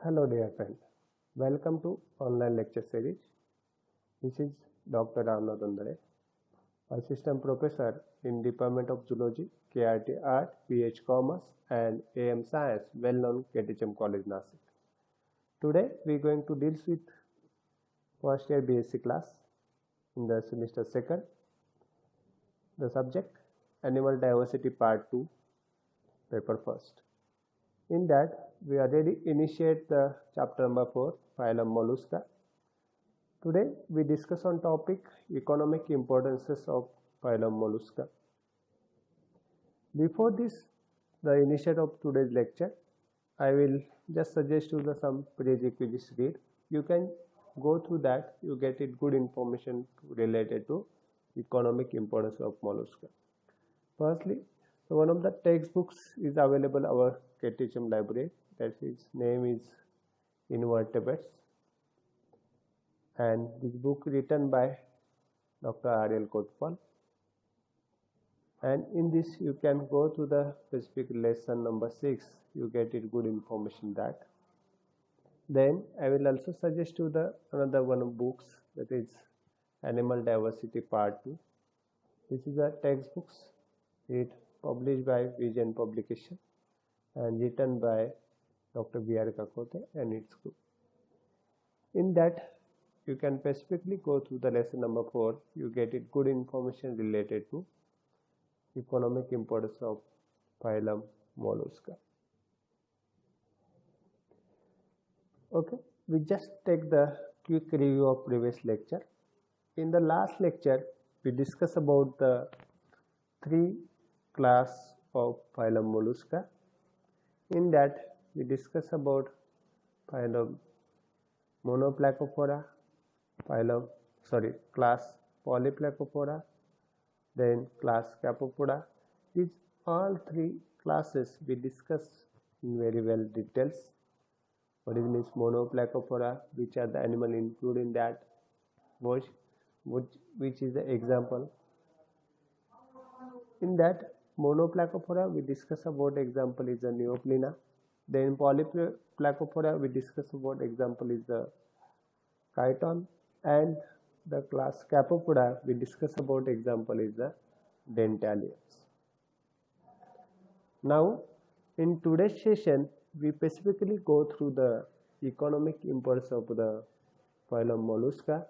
Hello dear friend, welcome to online lecture series. This is Dr. Ramnath Andare, Assistant Professor in Department of Zoology, KRT Art, PH Commerce and AM Science, well-known KTHM College, Nasik. Today we are going to deal with first year BSc class in the semester 2nd. The subject Animal Diversity Part 2, paper 1st. In that, we already initiate the chapter number 4, phylum Mollusca. Today, we discuss on topic economic importances of phylum Mollusca. Before this, the initiate of today's lecture, I will just suggest you some prerequisites read. You can go through that. You get it good information related to economic importance of mollusca. Firstly, so one of the textbooks is available our KTHM library. That its name is Invertebrates, and this book written by Dr. Ariel Kotpal. And in this you can go to the specific lesson number 6. You get it good information that. Then I will also suggest you the another one of books, that is Animal Diversity Part 2. This is a textbooks. It published by Vision Publication and written by Dr. B.R. Kakote and its group. In that, you can specifically go through the lesson number 4. You get it good information related to economic importance of phylum Mollusca. Okay, we just take the quick review of previous lecture. In the last lecture, we discussed about the 3 class of phylum Mollusca. In that, we discuss about phylum Monoplacophora, class Polyplacophora, then class Capopoda. These all 3 classes we discuss in very well details. What is means Monoplacophora, which are the animal included in that, which is the example. In that Monoplacophora, we discuss about example is the Neoplina. Then Polyplacophora, we discuss about example is the Chiton, and the class Capopoda, we discuss about example is the Dentalians. Now, in today's session, we specifically go through the economic importance of the phylum Mollusca.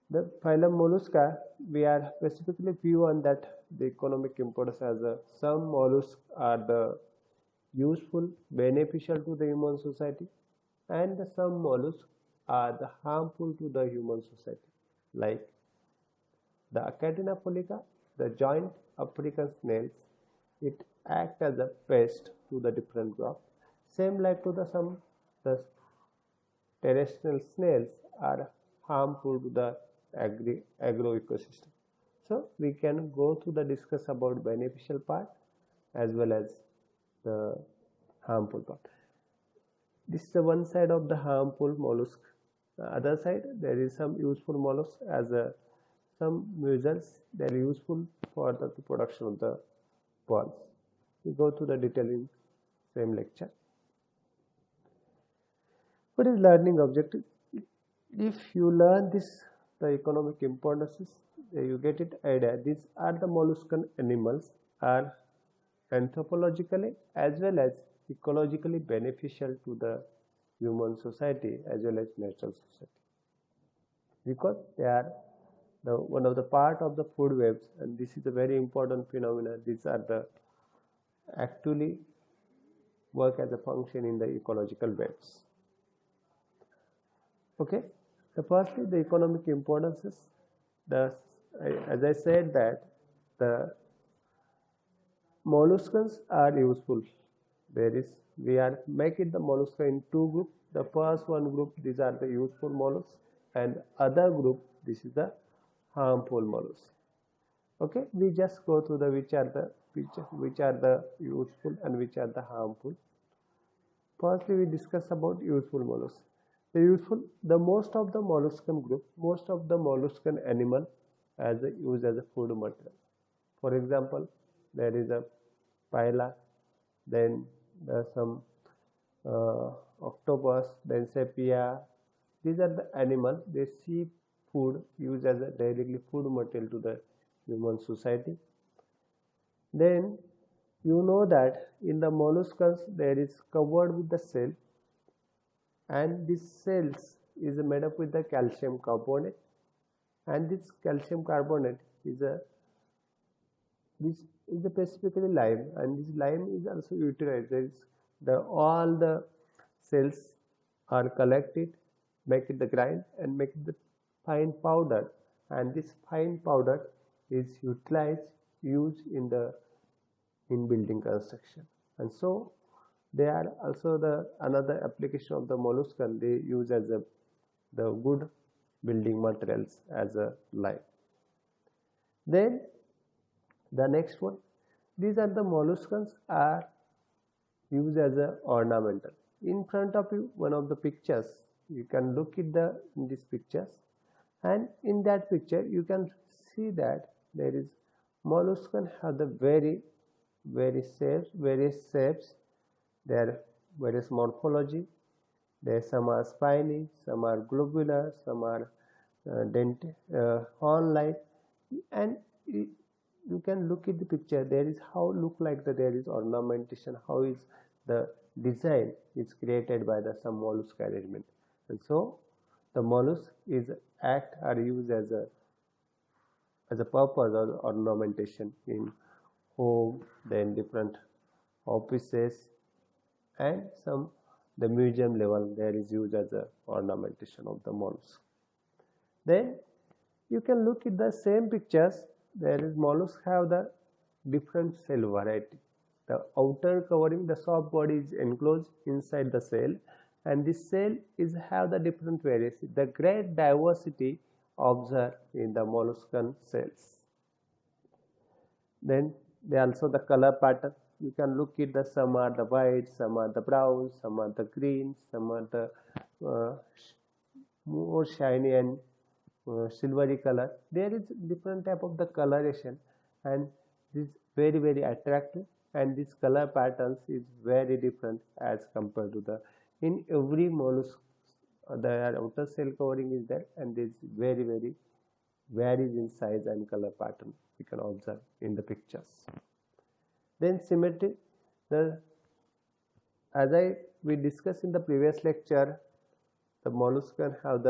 The phylum Mollusca, we are specifically view on that the economic importance as some mollusks are the useful, beneficial to the human society, and some mollusks are the harmful to the human society, like the Achatina folica, the giant African snails. It acts as a pest to the different crops. Same like to the terrestrial snails are harmful to the agro ecosystem. So we can go through the discuss about beneficial part as well as the harmful part. This is the one side of the harmful mollusk. The other side, there is some useful mollusks as some mussels. They are useful for the production of the pearls. We go through the detail in same lecture. What is learning objective? If you learn this, the economic importances, you get it idea. These are the molluscan animals are anthropologically as well as ecologically beneficial to the human society as well as natural society, because they are one of the part of the food webs, and this is a very important phenomenon. These are the actually work as a function in the ecological webs. Okay, so firstly the economic importances. As I said that the molluscans are useful. We are making the mollusca in 2 groups. The first one group, these are the useful mollusks, and other group, this is the harmful mollusks. Okay, we just go through the which are the useful and which are the harmful. Firstly, we discuss about useful mollusks. The most of the molluscan group, most of the molluscan animal used as a food material. For example, there is a phyla, then there are some octopus, then sepia. These are the animals. They see food used as a directly food material to the human society. Then you know that in the molluscans there is covered with the cell, and this cells is made up with the calcium carbonate, and this calcium carbonate is a this is a specifically lime, and this lime is also utilized. There is the all the cells are collected, make it the grind and make it the fine powder, and this fine powder is utilized used in building construction. And so they are also the another application of the molluscan. They use as a the good building materials as a lime. Then the next one, these are the molluscans are used as a ornamental. In front of you, one of the pictures, you can look at in these pictures, and in that picture you can see that there is molluscan have the various shapes, their various morphology. There some are spiny, some are globular, some are horn-like, and you can look at the picture. There is how look like that there is ornamentation, how is the design is created by the some mollusk arrangement. And so the mollusk is act or used as a purpose or ornamentation in home, then different offices, and some the museum level there is used as a ornamentation of the mollusk. Then you can look at the same pictures. There is mollusks have the different cell variety. The outer covering, the soft body is enclosed inside the cell, and this cell is have the different variety. The great diversity observed in the molluscan cells. Then they also the color pattern. You can look at the some are the white, some are the brown, some are the green, some are the more shiny and silvery color. There is different type of the coloration, and this very attractive, and this color patterns is very different as compared to the in every mollusk. The outer cell covering is there, and this very varies in size and color pattern. You can observe in the pictures. Then symmetry, as we discussed in the previous lecture, the mollusks can have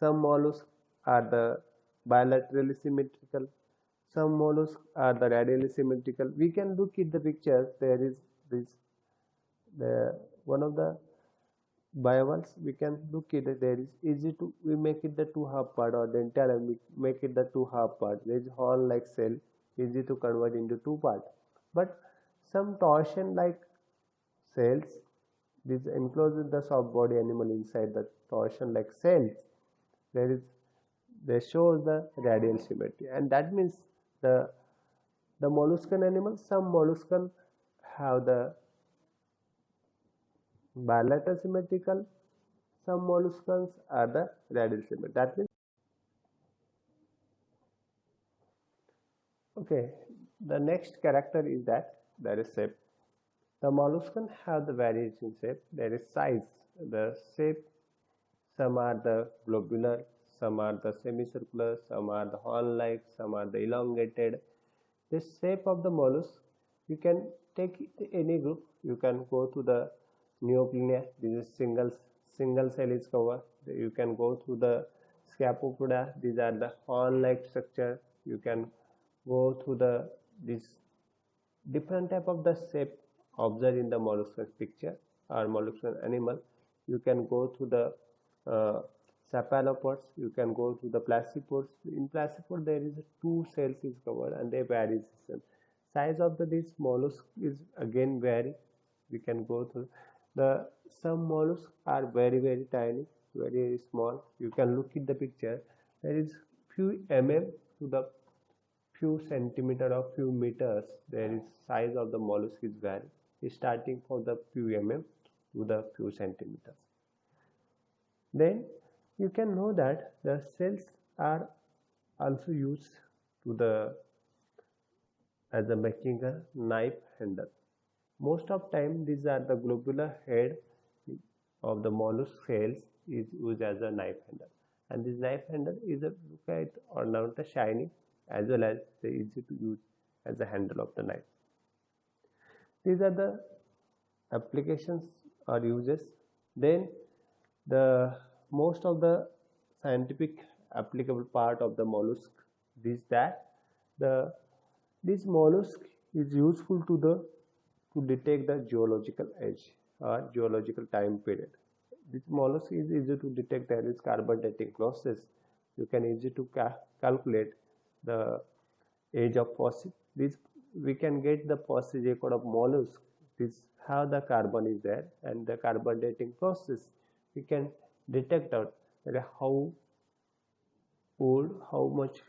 some mollusks are the bilaterally symmetrical, some mollusks are the radially symmetrical. We can look at the pictures. There is one of the bivalves. We can look at it. There is we make it the two half part, or dental, and we make it the two half part. There is horn like cell, easy to convert into two part. But some torsion like cells, this enclosed with the soft body animal inside the torsion like cells, they shows the radial symmetry, and that means the molluscan animals, some molluscan have the bilateral symmetrical, some molluscans are the radial symmetrical. That means okay. The next character is that there is shape. The molluscan have the variation in shape. There is size. The shape, some are the globular, some are the semicircular, some are the horn-like, some are the elongated. The shape of the mollusk, you can take any group. You can go to the Neoplenia. This is single cell is covered. You can go to the Scapopoda. These are the horn-like structure. You can go to this different type of the shape observed in the molluscan picture or molluscan animal. You can go to the cephalopods. You can go to the placipods. In placipod there is two cells is covered, and they vary. Size of this mollusk is again vary. We can go to some mollusks are very tiny, very small. You can look at the picture. There is few mm to the few centimeter or few meters. There is size of the mollusk is vary, starting from the few mm to the few centimeters. Then you can know that the cells are also used to as a making a knife handle. Most of time these are the globular head of the mollusk shells is used as a knife handle, and this knife handle is a quite ornamental, shiny, as well as easy to use as a handle of the knife. These are the applications or uses. Then the most of the scientific applicable part of the mollusk is that this mollusk is useful to detect the geological age or geological time period. This mollusk is easy to detect. There is carbon dating process. You can easy to calculate the age of fossil. This we can get the fossil record of mollusk. This how the carbon is there, and the carbon dating process we can detect out how old, how much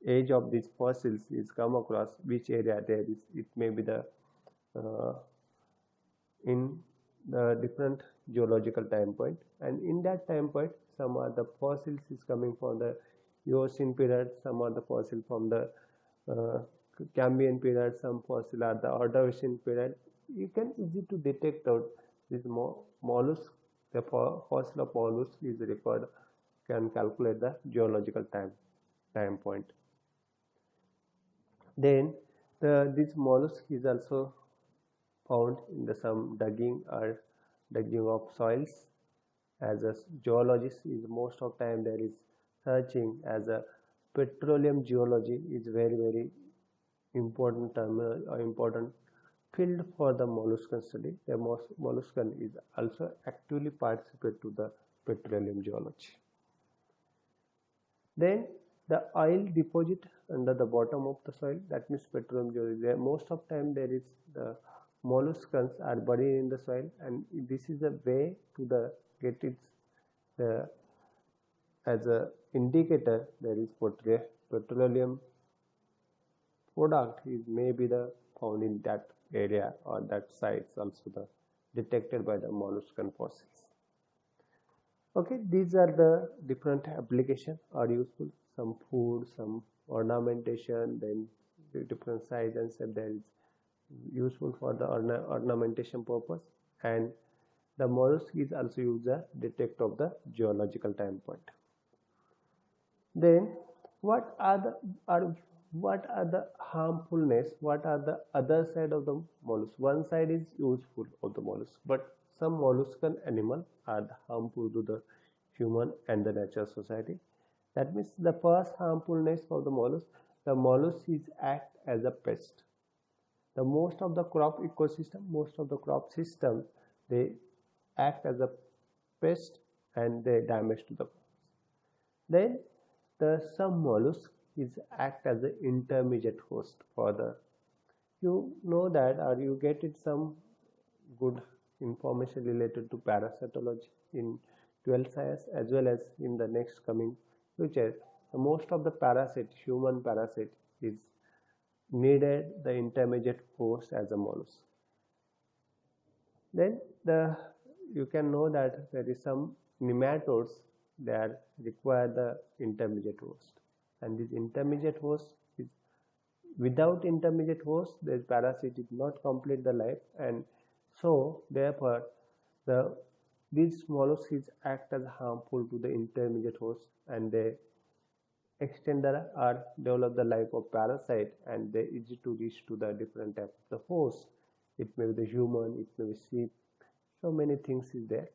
age of these fossils is come across, which area there is. It may be the in the different geological time point, and in that time point some of the fossils is coming from the Eocene period, some of the fossil from the Cambrian period, some fossil are the Ordovician period. You can easy to detect out this mollusk. The fossil of mollusk is record, can calculate the geological time point. Then this mollusk is also found in the some digging of soils. As a geologist, is most of time there is searching as a petroleum geology is very important term or important field for the molluscan study. The molluscan is also actively participate to the petroleum geology. Then the oil deposit under the bottom of the soil, that means petroleum geology. There most of time there is the molluscans are buried in the soil, and this is a way to get it as a indicator. There is petroleum product is maybe the found in that area or that sites, also the detected by the molluscan fossils. Okay, these are the different application are useful. Some food, some ornamentation, then the different size and shape that is useful for the ornamentation purpose, and the mollusk is also used as detect of the geological time point. Then what are the harmfulness? What are the other side of the mollusk? One side is useful of the mollusk, but some molluscan animal are harmful to the human and the natural society. That means the first harmfulness of the mollusk is act as a pest. The most of the crop ecosystem, most of the crop system, they act as a pest and they damage to the crops. Then some mollusk is act as an intermediate host for the, you know that, or you get it some good information related to parasitology in 12th science as well as in the next coming future. Most of the parasite, human parasite, is needed the intermediate host as a mollusk. Then you can know that there is some nematodes that require the intermediate host, and this intermediate host is, without intermediate host the parasite is not complete the life, and so therefore these mollusks act as harmful to the intermediate host, and they extend or develop the life of parasite, and they easy to reach to the different type of the host. It may be the human, it may be sheep, so many things is there.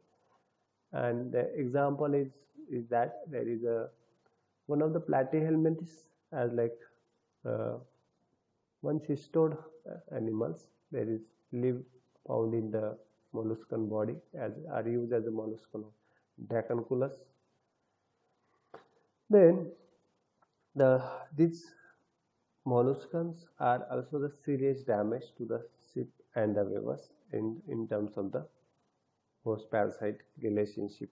And the example is that there is one of the platyhelminthes as like one cystod animals, there is live found in the molluscan body as are used as a molluscan of Dracunculus. Then these molluscans are also the serious damage to the sheep and the weavers in terms of the host parasite relationship.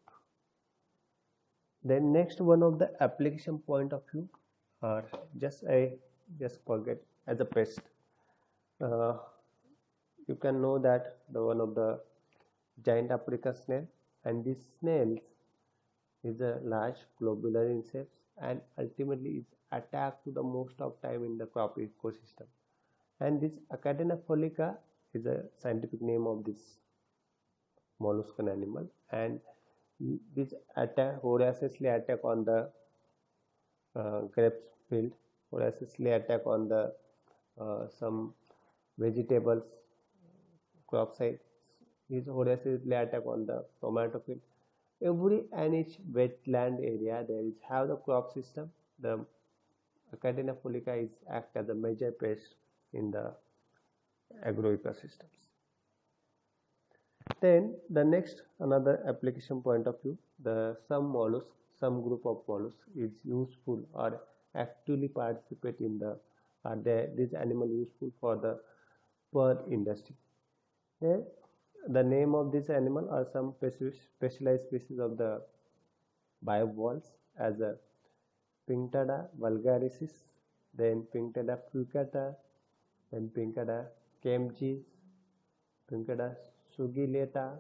Then next one of the application point of view are just forget as a pest. You can know that the one of the giant African snail, and this snail is a large globular insect and ultimately is attacked to the most of time in the crop ecosystem. And this Acadena folica is a scientific name of this molluscan animal, and this attack voraciously attack on the grapes field, voraciously attack on the some vegetables crop site, is voraciously attack on the tomato field. Every and each wetland area there is have the crop system. The Achatina folica is act as a major pest in the agro ecosystems. Then the next another application point of view, the some mollusk, some group of mollusks is useful or actively participate in the are this animal useful for the pearl industry. Here, the name of this animal are some specialized species of the bivalves as a Pinctada vulgaricis, then Pinctada fulcata, then Pinctada kemgis, Pinctada sugilata.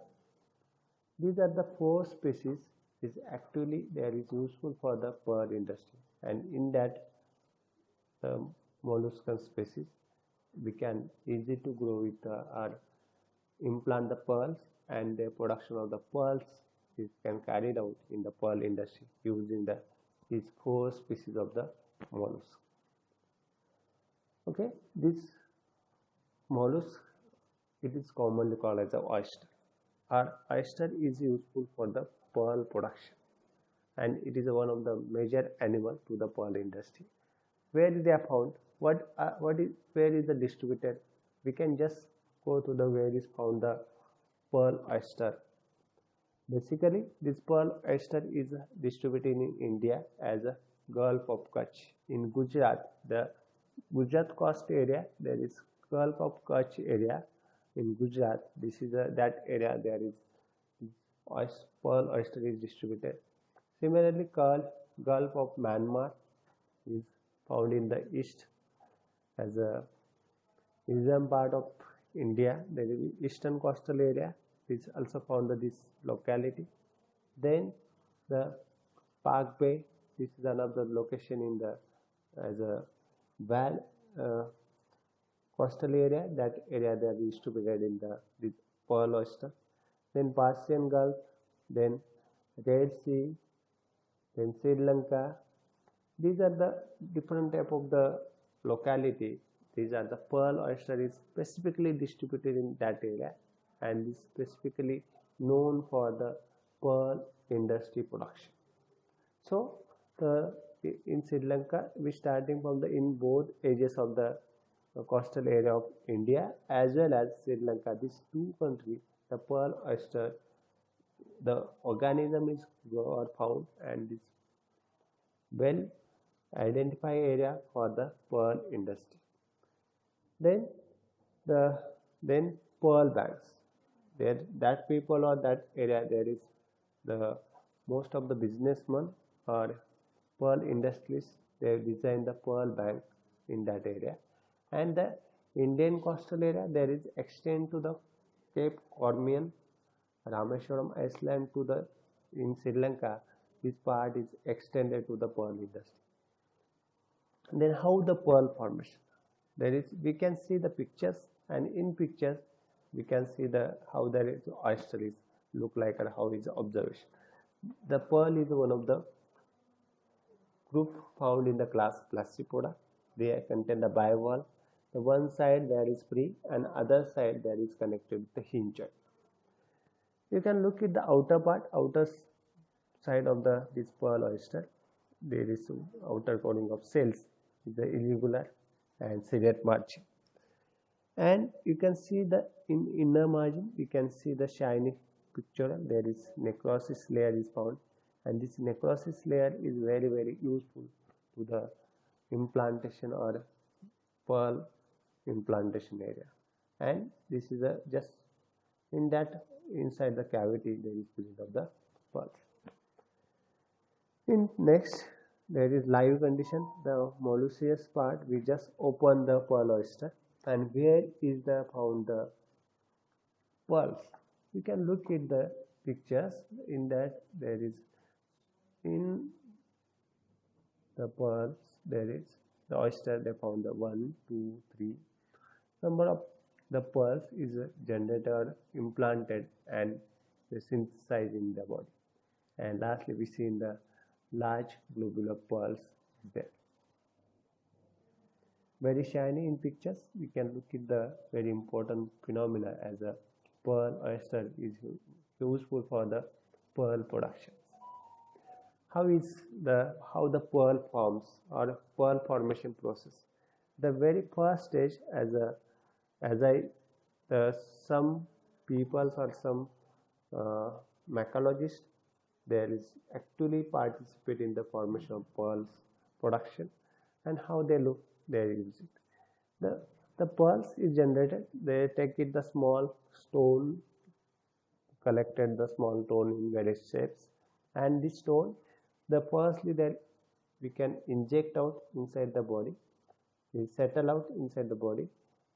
These are the four species is actually there is useful for the pearl industry, and in that molluscan species we can easy to grow with or implant the pearls, and the production of the pearls is can carried out in the pearl industry using these four species of the mollusk. Okay, this mollusk it is commonly called as a oyster. Our oyster is useful for the pearl production, and it is one of the major animal to the pearl industry. Where they are found? Where is the distributed? We can just go to the where is found the pearl oyster. Basically, this pearl oyster is distributed in India as a Gulf of Kutch. In Gujarat, the Gujarat coast area, there is Gulf of Kutch area in Gujarat. This is that area there is pearl oyster is distributed. Similarly, Gulf of Myanmar is found in the east as a eastern part of India. There is eastern coastal area is also found in this locality. Then the Park Bay, this is another location in the as a coastal area. That area they are distributed in the pearl oyster. Then Persian Gulf, then Red Sea, then Sri Lanka. These are the different type of the locality. These are the pearl oyster is specifically distributed in that area, and is specifically known for the pearl industry production. So in Sri Lanka, we starting from the in both edges of the coastal area of India as well as Sri Lanka. These two countries, the pearl oyster, the organism is found, and this well identified area for the pearl industry. Then pearl banks. There that people or that area there is the most of the businessmen or pearl industries. They design the pearl bank in that area, and the Indian coastal area there is extend to the Cape Cormian, Rameswaram Island to the in Sri Lanka. This part is extended to the pearl industry. And then how the pearl formation? There is we can see the pictures, and in pictures we can see the how there is oyster is look like and how is observation. The pearl is one of the group found in the class Placipoda. They contain the bivalve. The one side there is free, and other side there is connected with the hinge joint. You can look at the outer part, outer side of this pearl oyster. There is outer coating of cells, is the irregular and ciliate margin, and you can see the in inner margin you can see the shiny picture. There is necrosis layer is found, and this necrosis layer is very useful to the implantation or pearl implantation area. And this is a just in that inside the cavity there is presence of the pearl. In next there is live condition, the molluscous part. We just open the pearl oyster, and where is the found the pearls? You can look at the pictures. In that there is in the pearls there is the oyster. They found the 1, 2, 3 number of the pearls is generated or implanted, and they synthesize in the body. And lastly, we see in the large globular pearls there. Very shiny in pictures. We can look at the very important phenomena as a pearl oyster is useful for the pearl production. How the pearl forms or pearl formation process? The very first stage, as I some people or some uh, mycologists, there is actually participate in the formation of pearls production, and how they look, they use it. The pearls is generated. They take it the small stone, collected the small stone in various shapes, and this stone, the firstly that we can inject out inside the body, we settle out inside the body,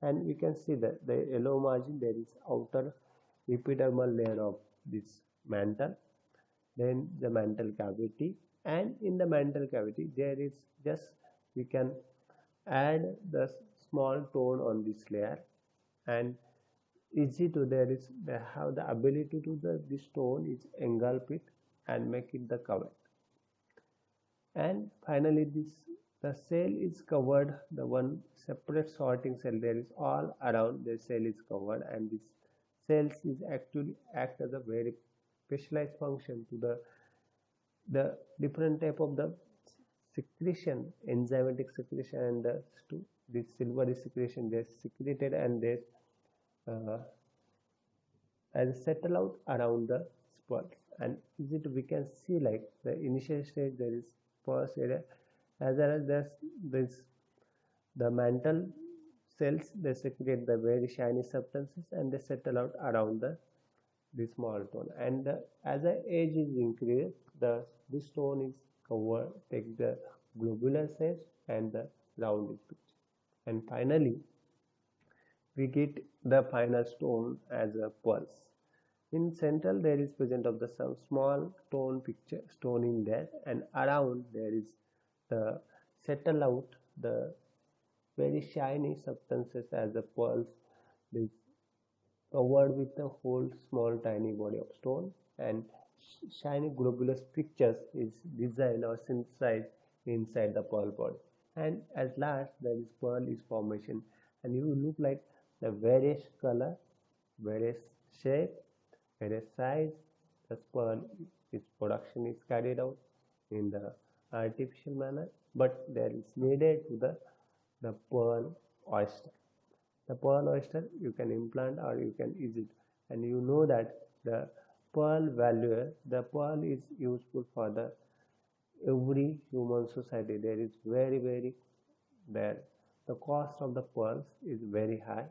and we can see that the yellow margin, there is outer epidermal layer of this mantle, then the mantle cavity, and in the mantle cavity there is just we can add the small tone on this layer, and easy to there is they have the ability to this stone is engulf it and make it the cover. And finally the cell is covered, the one separate sorting cell there is all around the cell is covered, and this cells is actually act as a very specialized function to the different type of the secretion, enzymatic secretion, and this silvery secretion they secreted, and they uh, as settle out around the spots. And is it we can see like the initial stage there is first area, as well as this the mantle cells, they secrete the very shiny substances and they settle out around the small stone, and as the age is increased, this stone is covered, take the globular shape and the round picture, and finally we get the final stone as a pulse. In central there is present of the some small stone in there, and around there is the settle out the very shiny substances as a pulse, is covered with the whole small tiny body of stone, and shiny globulous pictures is designed or synthesized inside the pearl body. And at last there is pearl is formation, and you look like the various color, various shape, various size, the pearl its production is carried out in the artificial manner, but there is needed to the pearl oyster. The pearl oyster you can implant or you can use it, and you know that the pearl value, the pearl is useful for the every human society. There is very there the cost of the pearls is very high,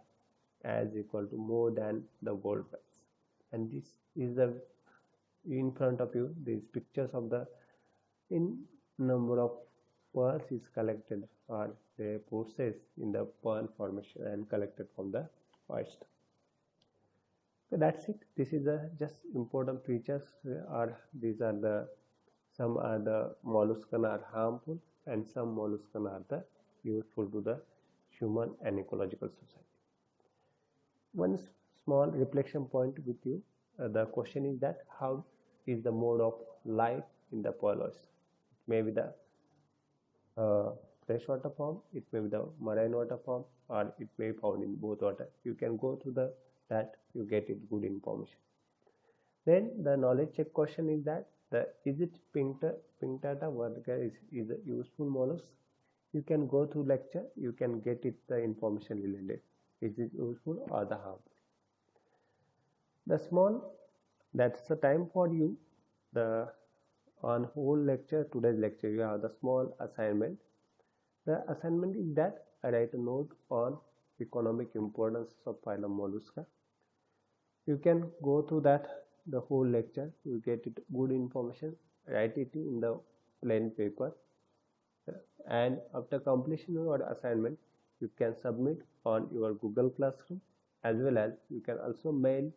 as equal to more than the gold price. And this is the in front of you these pictures of the in number of pearls is collected or they process in the pearl formation and collected from the oyster. So that's it. This is the just important features, or these are the some are the molluscan are harmful and some molluscan are the useful to the human and ecological society. One small reflection point with you. The question is that how is the mode of life in the pearl oyster? It may be the freshwater form, it may be the marine water form, or it may be found in both water. You can go through that you get it good information. Then the knowledge check question is that is it Pinctada vertica is a useful mollusk? You can go through lecture, you can get it the information related. Is it useful or the harmful? The small, that's the time for you. The on whole lecture, today's lecture, you have the small assignment. The assignment is that I write a note on economic importance of phylum Mollusca. You can go through that the whole lecture, you get it good information, write it in the plain paper, and after completion of your assignment you can submit on your Google Classroom, as well as you can also mail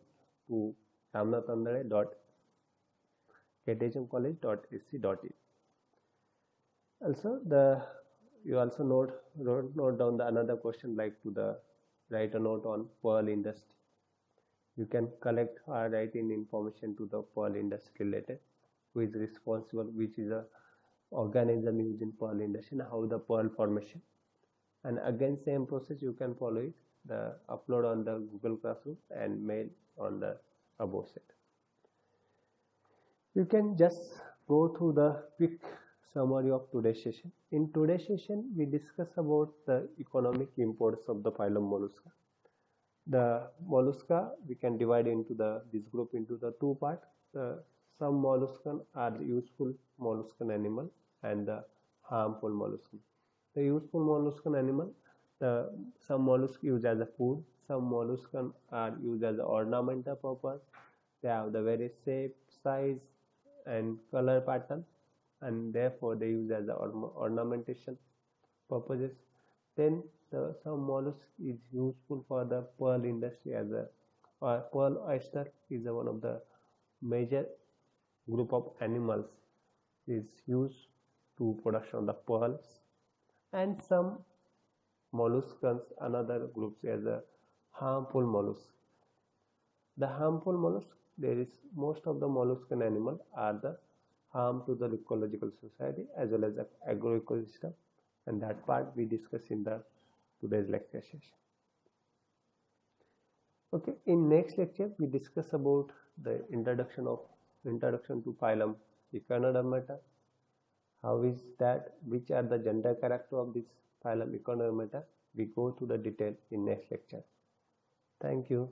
to ramnathandale.kthmcollege.ac.in. Also you also note down the another question like to the write a note on pearl industry. You can collect or write in information to the pearl industry related, who is responsible, which is a organism used in pearl industry, and how the pearl formation. And again, same process you can follow it, the upload on the Google Classroom and mail on the above set. You can just go through the quick summary of today's session. In today's session, we discuss about the economic importance of the phylum Mollusca. The mollusca we can divide into this group into the two parts. Some molluscan are useful molluscan animal and the harmful molluscan. The useful molluscan animal, some mollusks used as a food, some molluscan are used as ornamental purpose. They have the various shape, size, and color pattern, and therefore they use as ornamentation purposes. Then some mollusk is useful for the pearl industry as a pearl oyster is one of the major group of animals is used to production of the pearls, and some molluscans another groups as a harmful mollusk. The harmful mollusk, there is most of the molluscan animal are the harm to the ecological society as well as the agroecosystem, and that part we discuss in the today's lecture session. Okay, in next lecture we discuss about the introduction to phylum Echinodermata. How is that? Which are the gender character of this phylum Echinodermata? We go to the detail in next lecture. Thank you.